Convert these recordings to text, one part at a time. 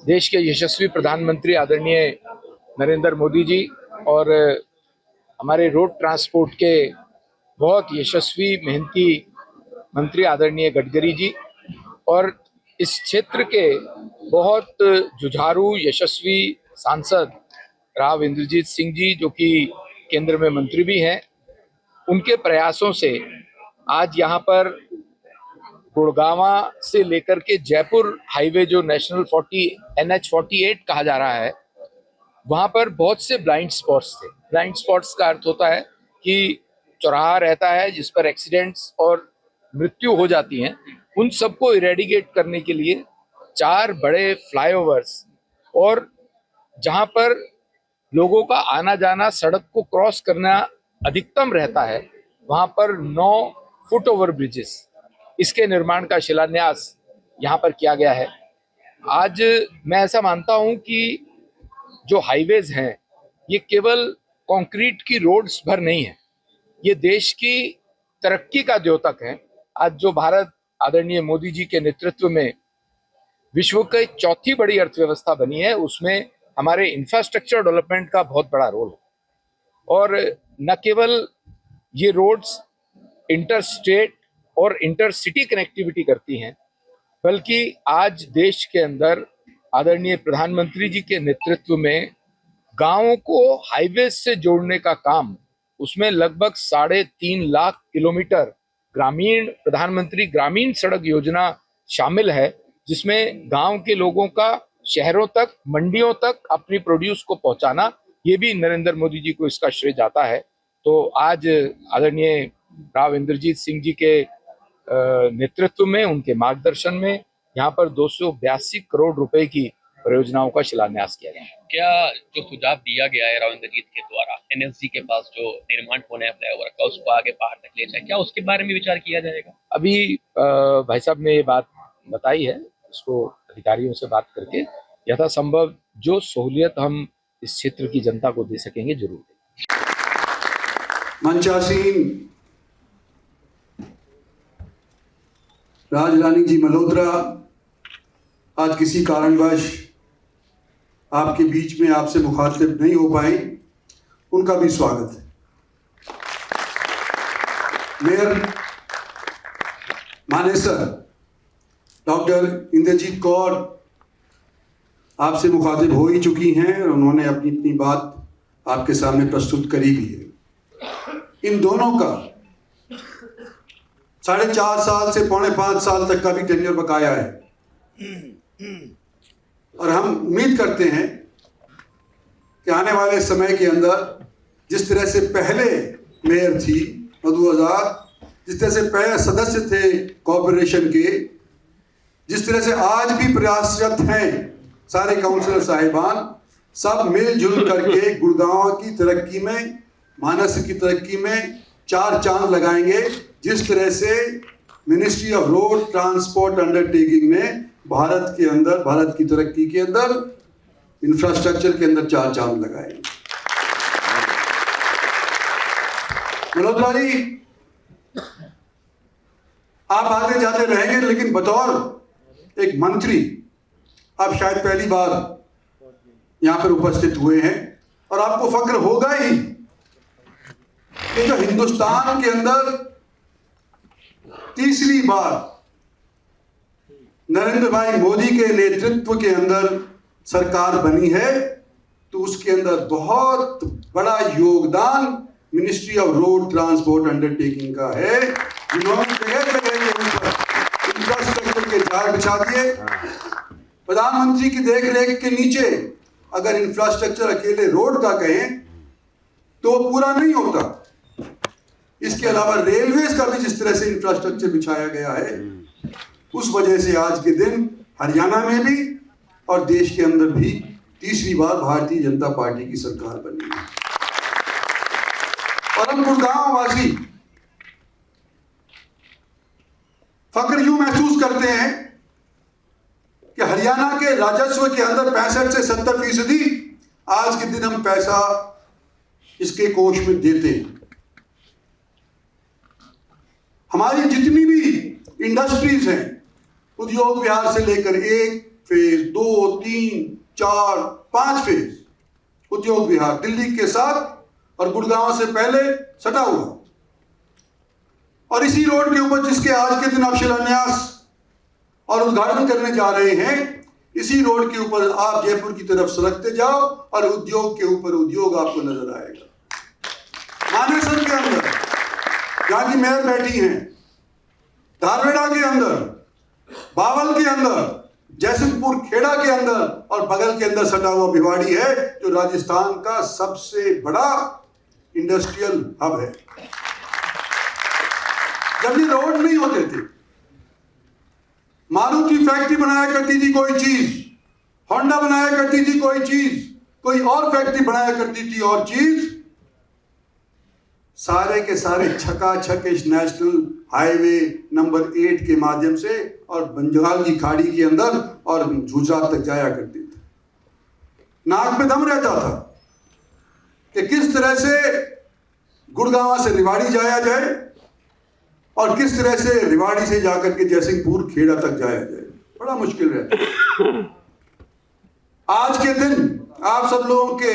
देश के यशस्वी प्रधानमंत्री आदरणीय नरेंद्र मोदी जी और हमारे रोड ट्रांसपोर्ट के बहुत यशस्वी मेहनती मंत्री आदरणीय गडकरी जी और इस क्षेत्र के बहुत जुझारू यशस्वी सांसद राव इंद्रजीत सिंह जी, जो कि केंद्र में मंत्री भी हैं, उनके प्रयासों से आज यहाँ पर गुड़गांवा से लेकर के जयपुर हाईवे, जो नेशनल 40 NH 48 कहा जा रहा है, वहां पर बहुत से ब्लाइंड स्पॉट्स थे। ब्लाइंड स्पॉट्स का अर्थ होता है कि चौराहा रहता है जिस पर एक्सीडेंट्स और मृत्यु हो जाती हैं। उन सबको इरेडिकेट करने के लिए 4 बड़े फ्लाईओवर्स और जहां पर लोगों का आना जाना, सड़क को क्रॉस करना अधिकतम रहता है, वहां पर 9 फुट ओवर ब्रिजेस, इसके निर्माण का शिलान्यास यहाँ पर किया गया है। आज मैं ऐसा मानता हूं कि जो हाईवेज हैं ये केवल कंक्रीट की रोड्स भर नहीं है, ये देश की तरक्की का द्योतक है। आज जो भारत आदरणीय मोदी जी के नेतृत्व में विश्व की चौथी बड़ी अर्थव्यवस्था बनी है, उसमें हमारे इंफ्रास्ट्रक्चर डेवलपमेंट का बहुत बड़ा रोल है। और न केवल ये रोड्स इंटर स्टेट और इंटर सिटी कनेक्टिविटी करती हैं, बल्कि आज देश के अंदर आदरणीय प्रधानमंत्री जी के नेतृत्व में गांवों को हाईवे से जोड़ने का काम, उसमें लगभग 3.5 लाख किलोमीटर ग्रामीण प्रधानमंत्री ग्रामीण सड़क योजना शामिल है, जिसमें गांव के लोगों का शहरों तक, मंडियों तक अपनी प्रोड्यूस को पहुंचाना, ये भी नरेंद्र मोदी जी को इसका श्रेय जाता है। तो आज आदरणीय राव इंद्रजीत सिंह जी के नेतृत्व में, उनके मार्गदर्शन में यहाँ पर 282 करोड़ रुपए की परियोजनाओं का शिलान्यास किया गया। क्या जो सुझाव दिया गया है राव इंद्रजीत के द्वारा NSG के पास जो निर्माण होने है फ्लाईओवर का, उसको आगे पहाड़ तक ले जाए, क्या उसके बारे में विचार किया जाएगा? अभी भाई साहब ने ये बात बताई है, उसको अधिकारियों से बात करके यथासंभव जो सहूलियत हम इस क्षेत्र की जनता को दे सकेंगे जरूर देंगे। मंचासीन राजरानी जी मल्होत्रा आज किसी कारणवश आपके बीच में आपसे मुखातिब नहीं हो पाई, उनका भी स्वागत है। मेयर मानेसर डॉक्टर इंद्रजीत कौर आपसे मुखातिब हो ही चुकी हैं और उन्होंने अपनी अपनी बात आपके सामने प्रस्तुत करी भी है। इन दोनों का 4.5 साल से 4.5 साल तक का भी टेन्योर बकाया है और हम उम्मीद करते हैं कि आने वाले समय के अंदर जिस तरह से पहले मेयर थी मधु आजाद, जिस तरह से पहले सदस्य थे कॉर्पोरेशन के, जिस तरह से आज भी प्रयासरत हैं सारे काउंसलर साहिबान, सब मिलजुल करके गुड़गांव की तरक्की में, मानस की तरक्की में 4 चांद लगाएंगे। जिस तरह से ministry of road transport undertaking ने भारत के अंदर, भारत की तरक्की के अंदर, इंफ्रास्ट्रक्चर के अंदर 4 चांद लगाए। मल्होत्रा जी, आप आते जाते रहेंगे, लेकिन बतौर एक मंत्री आप शायद पहली बार यहां पर उपस्थित हुए हैं और आपको फक्र होगा ही कि जो हिंदुस्तान के अंदर तीसरी बार नरेंद्र भाई मोदी के नेतृत्व के अंदर सरकार बनी है, तो उसके अंदर बहुत बड़ा योगदान ministry of road transport undertaking का है, जिन्होंने जगह जगह के ऊपर इंफ्रास्ट्रक्चर के जाल बिछा दिए। प्रधानमंत्री की देखरेख के नीचे अगर इंफ्रास्ट्रक्चर अकेले रोड का कहें तो वो पूरा नहीं होता। इसके अलावा रेलवेज का भी जिस तरह से इंफ्रास्ट्रक्चर बिछाया गया है, उस वजह से आज के दिन हरियाणा में भी और देश के अंदर भी तीसरी बार भारतीय जनता पार्टी की सरकार बनी है। और हम गुड़गांव वासी फक्र यूं महसूस करते हैं कि हरियाणा के राजस्व के अंदर 65 से 70% आज के दिन हम पैसा इसके कोष में देते हैं। हमारी जितनी भी इंडस्ट्रीज हैं, उद्योग विहार से लेकर 1 फेज 2, 3, 4, 5 फेज उद्योग विहार दिल्ली के साथ और गुड़गांव से पहले सटा हुआ, और इसी रोड के ऊपर जिसके आज के दिन आप शिलान्यास और उद्घाटन करने जा रहे हैं, इसी रोड के ऊपर आप जयपुर की तरफ सड़कते जाओ और उद्योग के ऊपर उद्योग आपको नजर आएगा। मानेसर के अंदर जहां की मेयर बैठी हैं, धारवेड़ा के अंदर, बावल के अंदर, जयसिंहपुर खेड़ा के अंदर और बगल के अंदर सटा हुआ भिवाड़ी है, जो राजस्थान का सबसे बड़ा इंडस्ट्रियल हब है। जब ये रोड नहीं होते थे, मारुति फैक्ट्री बनाया करती थी कोई चीज, होंडा बनाया करती थी कोई चीज, कोई और फैक्ट्री बनाया करती थी और चीज, सारे के सारे छकाछक इस नेशनल हाईवे नंबर 8 के माध्यम से और बंगाल की खाड़ी के अंदर और गुजरात तक जाया करते थे। नाक पे दम रहता था कि किस तरह से गुड़गांव से रेवाड़ी जाया जाए और किस तरह से रेवाड़ी से जाकर के जयसिंहपुर खेड़ा तक जाया जाए, बड़ा मुश्किल रहता है। आज के दिन आप सब लोगों के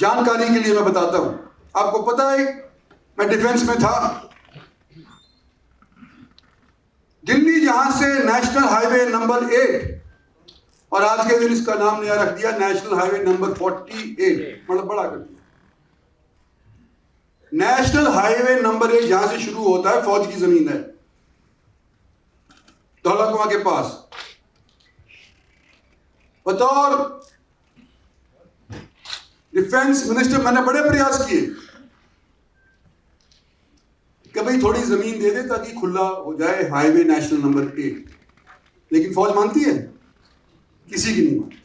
जानकारी के लिए मैं बताता हूं, आपको पता है मैं डिफेंस में था। दिल्ली जहां से नेशनल हाईवे नंबर 8 और आज के दिन इसका नाम नया रख दिया नेशनल हाईवे नंबर 48, मतलब बड़ा कर दिया। नेशनल हाईवे नंबर 1 जहां से शुरू होता है, फौज की जमीन है धौलाकुआं के पास। बतौर डिफेंस मिनिस्टर मैंने बड़े प्रयास किए कि भाई थोड़ी जमीन दे दे ताकि खुला हो जाए हाईवे नेशनल नंबर 8, लेकिन फौज मानती है? किसी की नहीं मानती।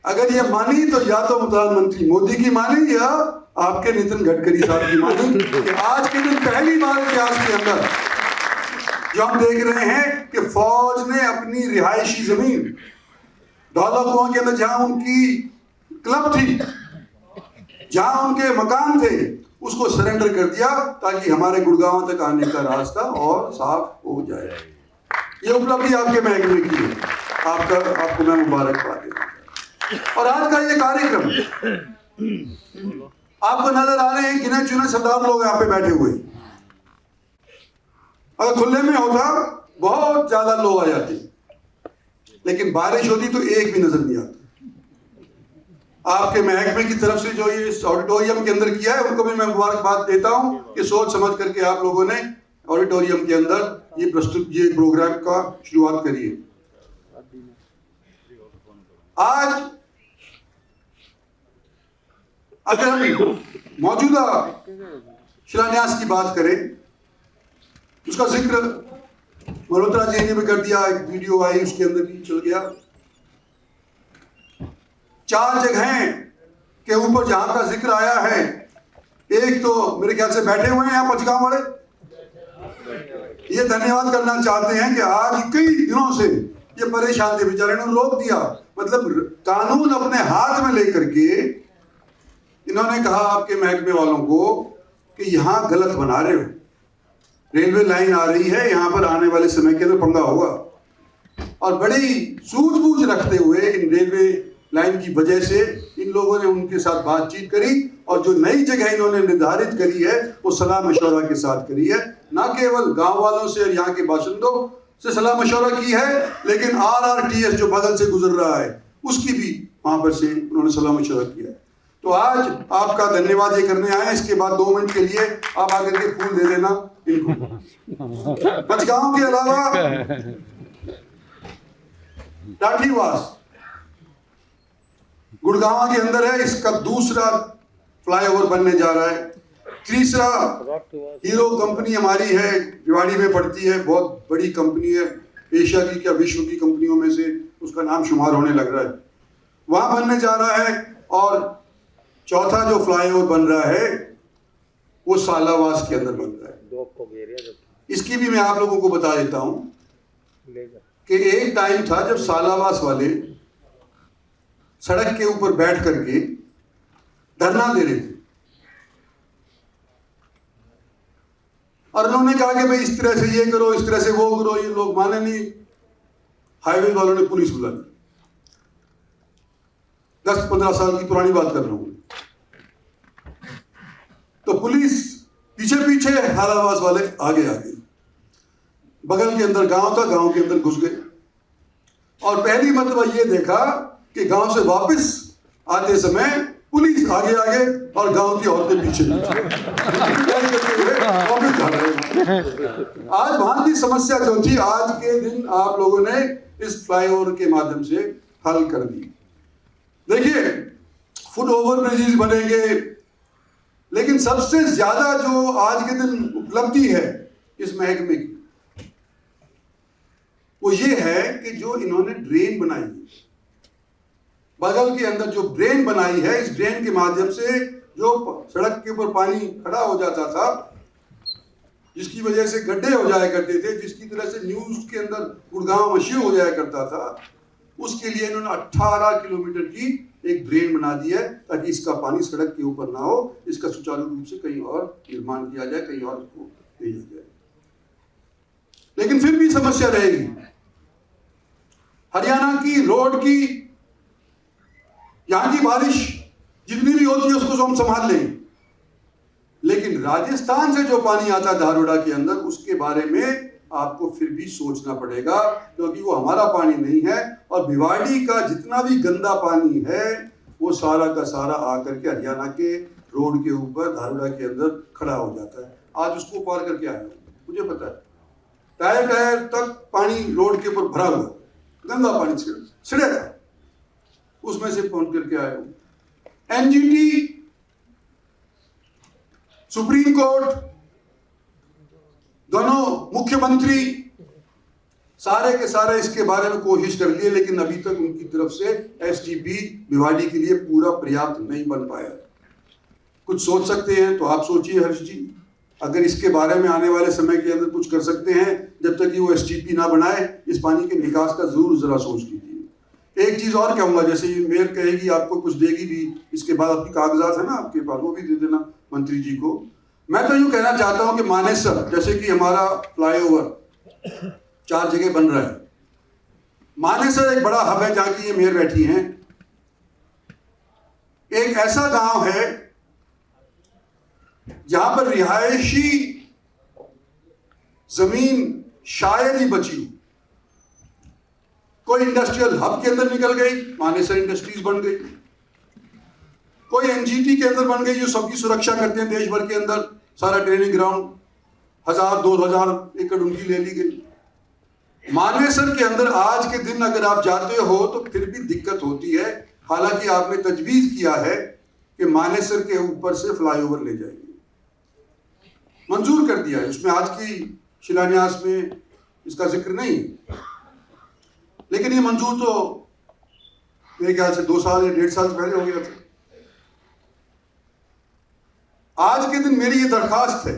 अगर ये मानी तो या तो प्रधानमंत्री मोदी की मानी या आपके नितिन गडकरी साहब की मानी कि आज के दिन पहली बार इतिहास के अंदर जो हम देख रहे हैं कि फौज ने अपनी रिहायशी जमीन धौलाकुआं के अंदर जहां उनकी क्लब थी, जहां उनके मकान थे, उसको सरेंडर कर दिया ताकि हमारे गुड़गांव तक आने का रास्ता और साफ हो जाए। ये उपलब्धि आपके महकमे की है, आपको मैं मुबारकबाद देता हूं। और आज का ये कार्यक्रम आपको नजर आ रहे हैं, गिने चुने सरदार लोग यहाँ पे बैठे हुए। अगर खुले में होता बहुत ज्यादा लोग आ जाते, लेकिन बारिश होती तो एक भी नजर नहीं आता। आपके महकमे की तरफ से जो ये इस ऑडिटोरियम के अंदर किया है, उनको भी मैं मुबारकबाद देता हूं कि सोच समझ करके आप लोगों ने ऑडिटोरियम के अंदर ये प्रोग्राम का शुरुआत करी है। आज अगर हम मौजूदा शिलान्यास की बात करें, उसका जिक्र मल्होत्रा जी ने भी कर दिया, एक वीडियो आई उसके अंदर भी चल गया। 4 जगहें के ऊपर जहां का जिक्र आया है, एक तो मेरे ख्याल से बैठे हुए हैं यहाँ पंचगांव वाले, ये धन्यवाद करना चाहते हैं कि आज कई दिनों से ये परेशान थे बेचारे, इन्होंने रोक दिया। मतलब कानून अपने हाथ में लेकर के इन्होंने कहा आपके महकमे वालों को कि यहाँ गलत बना रहे हो, रेलवे लाइन आ रही है, यहाँ पर आने वाले समय के अंदर पंगा होगा। और बड़ी सूझबूझ रखते हुए इन रेलवे लाइन की वजह से इन लोगों ने उनके साथ बातचीत करी और जो नई जगह इन्होंने निर्धारित करी है वो सलाह मशवरा के साथ करी है। ना केवल गांव वालों से और यहाँ के बाशिंदों से सलाह मशवरा की है, लेकिन RRTS जो बगल से गुजर रहा है उसकी भी वहां पर से उन्होंने सलाह मशवरा किया है। तो आज आपका धन्यवाद ये करने आए। इसके बाद 2 मिनट के लिए आप आकर के फूल दे देना इनको। पंचगांव के अलावा लाठीवास गुड़गांव के अंदर है, इसका दूसरा फ्लाईओवर बनने जा रहा है। तीसरा हीरो कंपनी हमारी है, रेवाड़ी में पड़ती है, बहुत बड़ी कंपनी है, एशिया की क्या विश्व की कंपनियों में से उसका नाम शुमार होने लग रहा है, वहां बनने जा रहा है। और चौथा जो फ्लाईओवर बन रहा है वो सालावास के अंदर बन रहा है। इसकी भी मैं आप लोगों को बता देता हूं कि एक टाइम था जब सालावास वाले सड़क के ऊपर बैठ करके धरना दे रहे थे और उन्होंने कहा कि भाई इस तरह से ये करो, इस तरह से वो करो। ये लोग माने नहीं, हाईवे वालों ने पुलिस बुला ली। 10-15 साल की पुरानी बात कर रहा हूं। तो पुलिस पीछे पीछे, हालावास वाले आगे आगे, बगल के अंदर गांव था, गांव के अंदर घुस गए और पहली मर्तबा ये देखा कि गांव से वापस आते समय पुलिस आगे आगे और गांव की औरतें पीछे वापस जा रहे हैं। आज वहां की समस्या जो थी, आज के दिन आप लोगों ने इस फ्लाईओवर के माध्यम से हल कर दी। देखिए, फुट ओवर ब्रिजेस बनेंगे, लेकिन सबसे ज्यादा जो आज के दिन उपलब्धि है इस महकमे की, वो ये है कि जो इन्होंने ड्रेन बनाई है, बगल के अंदर जो ड्रेन बनाई है, इस ड्रेन के माध्यम से जो सड़क के ऊपर पानी खड़ा हो जाता था, जिसकी वजह से गड्ढे हो जाया करते थे, जिसकी तरह से न्यूज के अंदर गुड़गांव मशहूर हो जाया करता था, उसके लिए इन्होंने 18 किलोमीटर की एक ड्रेन बना दी है ताकि इसका पानी सड़क के ऊपर ना हो, इसका सुचारू रूप से कहीं और निर्माण किया जाए, कहीं और इसको भेजा जाए। लेकिन फिर भी समस्या रहेगी। हरियाणा की रोड की, यहां की बारिश जितनी भी होती है उसको तो हम संभाल लेंगे, लेकिन राजस्थान से जो पानी आता है धारोड़ा के अंदर, उसके बारे में आपको फिर भी सोचना पड़ेगा, क्योंकि वो हमारा पानी नहीं है और भिवाड़ी का जितना भी गंदा पानी है वो सारा का सारा आकर के हरियाणा के रोड के ऊपर धारोड़ा के अंदर खड़ा हो जाता है। आज उसको पार करके आया मुझे पता है, टायर टायर तक पानी रोड के ऊपर भरा हुआ, गंदा पानी छिड़े था, उसमें से पहुंच करके आया हूं। एनजीटी, सुप्रीम कोर्ट, दोनों मुख्यमंत्री सारे के सारे इसके बारे में कोशिश कर लिए, लेकिन अभी तक उनकी तरफ से एसटीपी भिवाड़ी के लिए पूरा पर्याप्त नहीं बन पाया। कुछ सोच सकते हैं तो आप सोचिए हर्ष जी, अगर इसके बारे में आने वाले समय के अंदर कुछ कर सकते हैं, जब तक कि वो एसटीपी ना बनाए, इस पानी के निकास का जरूर जरा सोच लीजिए। एक चीज और कहूंगा, जैसे ये मेयर कहेगी आपको कुछ देगी भी, इसके बाद आपकी कागजात है ना आपके पास, वो भी दे देना मंत्री जी को। मैं तो यूं कहना चाहता हूं कि मानेसर, जैसे कि हमारा फ्लाईओवर 4 जगह बन रहा है, मानेसर एक बड़ा हब है जहां की ये मेयर बैठी हैं। एक ऐसा गांव है जहां पर रिहायशी जमीन शायद ही बची हो, कोई इंडस्ट्रियल हब के अंदर निकल गई, मानेसर इंडस्ट्रीज बन गई, कोई एनजीटी के अंदर बन गई जो सबकी सुरक्षा करते हैं देश भर के अंदर, सारा ट्रेनिंग ग्राउंड 1000-2000 एकड़ उनकी ले ली गई। मानेसर के अंदर आज के दिन अगर आप जाते हो तो फिर भी दिक्कत होती है, हालांकि आपने तजवीज किया है कि मानेसर के ऊपर से फ्लाईओवर ले जाएंगे, मंजूर कर दिया है, उसमें आज की शिलान्यास में इसका जिक्र नहीं, लेकिन ये मंजूर तो मेरे ख्याल से 2 साल या 1.5 साल पहले हो गया था। आज के दिन मेरी ये दरखास्त है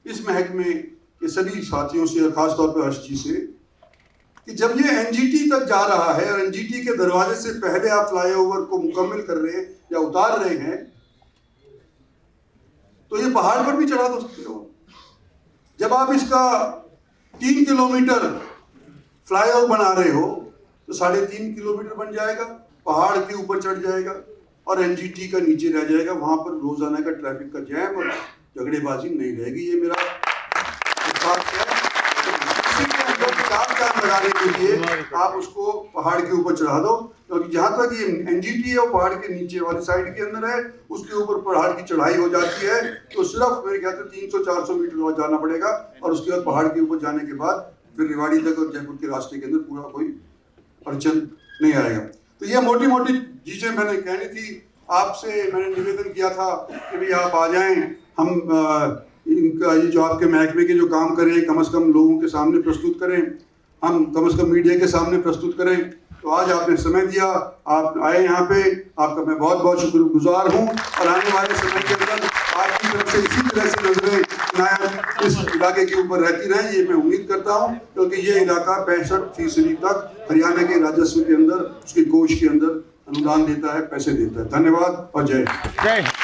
इस महकमे के सभी साथियों से और खासतौर पर हर्ष जी से, कि जब ये एनजीटी तक जा रहा है और एनजीटी के दरवाजे से पहले आप फ्लाईओवर को मुकम्मल कर रहे हैं या उतार रहे हैं, तो ये पहाड़ पर भी चढ़ा दो सकते हो। जब आप इसका 3 किलोमीटर फ्लाईओवर बना रहे हो तो 3.5 किलोमीटर बन जाएगा, पहाड़ के ऊपर चढ़ जाएगा और एनजीटी का नीचे रह जाएगा। वहां पर रोजाना का ट्रैफिक का जैम और झगड़ेबाजी नहीं रहेगी। ये मेरा काम लगाने के लिए आप उसको पहाड़ के ऊपर चढ़ा दो, क्योंकि जहां तक ये एनजीटी है वो पहाड़ के नीचे वाली साइड के अंदर है, उसके ऊपर पहाड़ की चढ़ाई हो जाती है, तो सिर्फ मेरे ख्याल से 300-400 मीटर और जाना पड़ेगा और उसके बाद पहाड़ के ऊपर जाने के बाद फिर रेवाड़ी तक और जयपुर के रास्ते के अंदर पूरा कोई अड़चन नहीं आएगा। तो ये मोटी मोटी चीजें मैंने कहनी थी आपसे। मैंने निवेदन किया था कि भाई आप आ जाएं, हम इनका ये जो आपके महकमे के जो काम करें कम से कम लोगों के सामने प्रस्तुत करें, हम कम से कम मीडिया के सामने प्रस्तुत करें। तो आज आपने समय दिया, आप आए यहाँ पे, आपका मैं बहुत बहुत शुक्रगुजार हूँ और आने वाले समय के अंदर आपकी तरफ से इसी तरह से नजरें इस इलाके के ऊपर रहती रहें, ये मैं उम्मीद करता हूँ, क्योंकि ये इलाका 65% तक हरियाणा के राजस्व के अंदर, उसके कोष के अंदर अनुदान देता है, पैसे देता है। धन्यवाद और जय हिंद।